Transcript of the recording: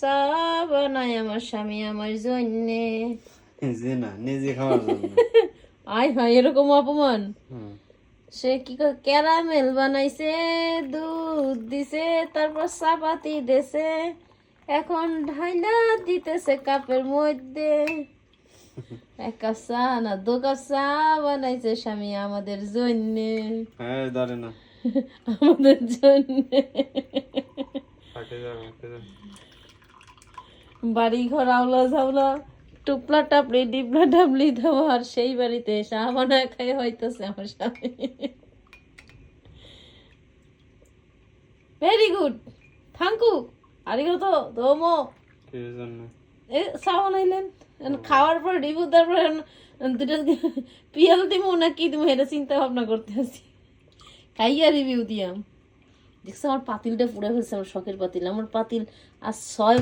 চা বানায় আমার স্বামী আমার জন্যে। নিজে না, নিজে খাওয়ার জন্য। আয় হায়, এরকম অপমান। হুম। সে কি করে ক্যারামেল বানাইছে, দুধ দিছে, তারপর চাপাতি দিছে, এখন ঢাইলা দিতেছে কাপের মধ্যে। এক কাপ চা না, 2 কাপ চা বানাইছে স্বামী আমাদের জন্যে। হ্যাঁ, ধরে না। আমাদের জন্যে। ফাটে যাবে, ফাটে যাবে। বাড়ি ঘর আওলা ঝাওলা, টুপলা টাপলি ডিপলা ডাবলি দেওয়া, আর সেই বাড়িতে চা বানায় খাই হইতেছে আমার স্বামী। ভেরি গুড, থ্যাংকু, আরিগাতো দোমো। কি জন্য? চা বানাইলেন, খাওয়ার পর রিভিউ, তারপর দুটো পিয়াল দিব না কি দিব এটা চিন্তা ভাবনা করতে আছি। খাইয়া রিভিউ দিয়াম। দেখছো আমার পাতিলটা পুড়ে ফেলছে, আমার শখের পাতিল। আমার পাতিল আর 6